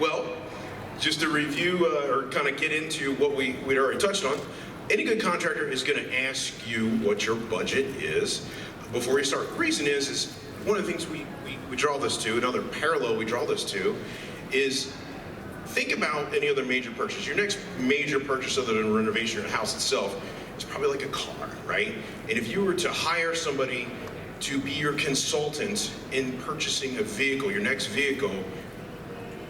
Well, just to review or kind of get into what we'd already touched on, any good contractor is going to ask you what your budget is before you start. The reason is one of the things we draw this to, another parallel we draw this to, is think about any other major purchase. Your next major purchase other than renovation of the house itself is probably like a car, right? And if you were to hire somebody to be your consultant in purchasing a vehicle, your next vehicle,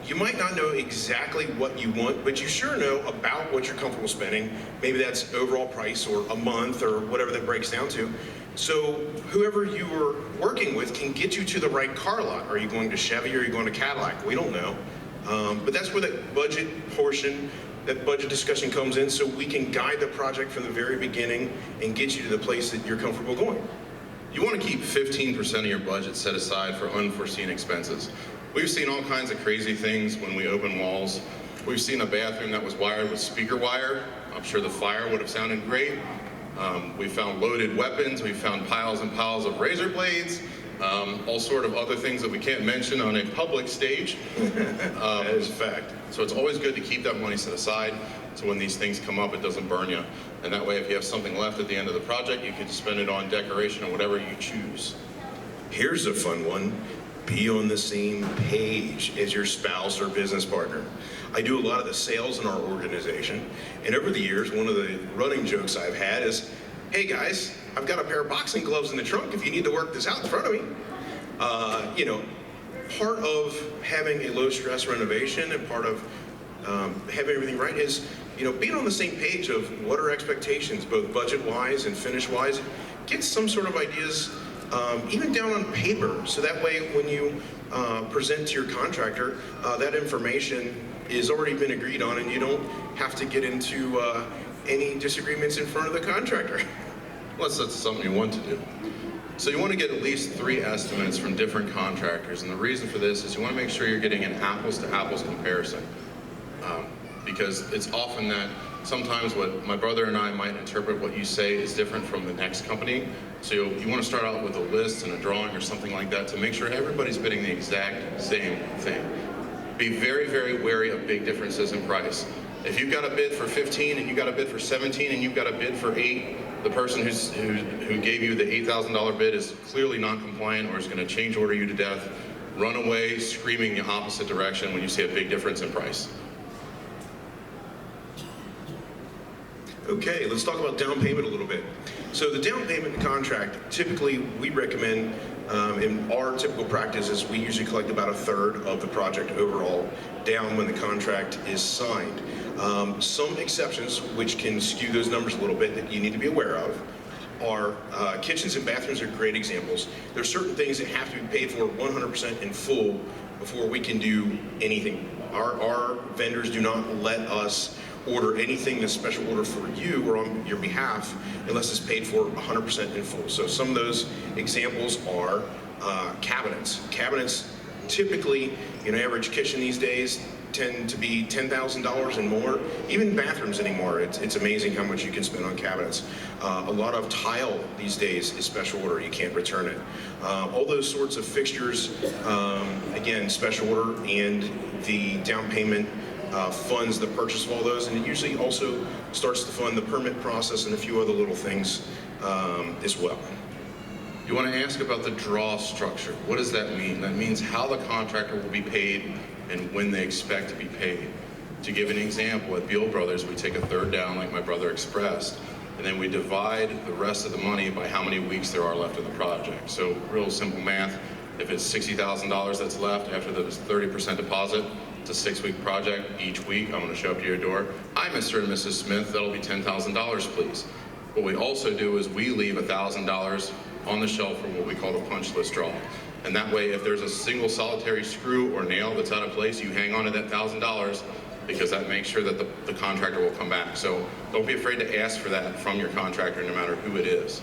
you might not know exactly what you want, but you sure know about what you're comfortable spending. Maybe that's overall price or a month or whatever that breaks down to. So whoever you are working with can get you to the right car lot. Are you going to Chevy or are you going to Cadillac? We don't know. But that's where that budget portion, that budget discussion comes in, so we can guide the project from the very beginning and get you to the place that you're comfortable going. You want to keep 15% of your budget set aside for unforeseen expenses. We've seen all kinds of crazy things when we open walls. We've seen a bathroom that was wired with speaker wire. I'm sure the fire would have sounded great. We found loaded weapons. We found piles and piles of razor blades. All sort of other things that we can't mention on a public stage. That is a fact. So it's always good to keep that money set aside so when these things come up, it doesn't burn you. And that way, if you have something left at the end of the project, you can spend it on decoration or whatever you choose. Here's a fun one. Be on the same page as your spouse or business partner. I do a lot of the sales in our organization, and over the years, one of the running jokes I've had is, hey guys, I've got a pair of boxing gloves in the trunk if you need to work this out in front of me. You know, part of having a low stress renovation and part of having everything right is, you know, being on the same page of what are expectations, both budget-wise and finish-wise. Get some sort of ideas, even down on paper, so that way when you present to your contractor, that information is already been agreed on and you don't have to get into any disagreements in front of the contractor. Unless that's something you want to do. So you want to get at least 3 estimates from different contractors, and the reason for this is you want to make sure you're getting an apples-to-apples comparison. Because it's often that sometimes what my brother and I might interpret what you say is different from the next company. So you want to start out with a list and a drawing or something like that to make sure everybody's bidding the exact same thing. Be very, very wary of big differences in price. If you've got a bid for 15 and you've got a bid for 17 and you've got a bid for 8, the person who gave you the $8,000 bid is clearly non-compliant or is going to change order you to death. Run away screaming the opposite direction when you see a big difference in price. Okay, let's talk about down payment a little bit. So the down payment contract, typically we recommend, in our typical practice is we usually collect about 1/3 of the project overall down when the contract is signed. Some exceptions which can skew those numbers a little bit that you need to be aware of are kitchens and bathrooms are great examples. There's certain things that have to be paid for 100% in full before we can do anything. Our vendors do not let us order anything in a special order for you or on your behalf unless it's paid for 100% in full. So some of those examples are cabinets. Cabinets typically, in an average kitchen these days, tend to be $10,000 and more. Even bathrooms anymore, it's amazing how much you can spend on cabinets. A lot of tile these days is special order, you can't return it. All those sorts of fixtures, again, special order, and the down payment funds the purchase of all those, and it usually also starts to fund the permit process and a few other little things as well. You want to ask about the draw structure. What does that mean? That means how the contractor will be paid and when they expect to be paid. To give an example, at Biehl Brothers, we take 1/3 down like my brother expressed, and then we divide the rest of the money by how many weeks there are left in the project. So real simple math, if it's $60,000 that's left after the 30% deposit, it's a 6-week project. Each week, I'm going to show up to your door. Hi, Mr. and Mrs. Smith, that'll be $10,000, please. What we also do is we leave $1,000 on the shelf for what we call the punch list draw. And that way, if there's a single solitary screw or nail that's out of place, you hang on to that $1,000 because that makes sure that the contractor will come back. So don't be afraid to ask for that from your contractor, no matter who it is.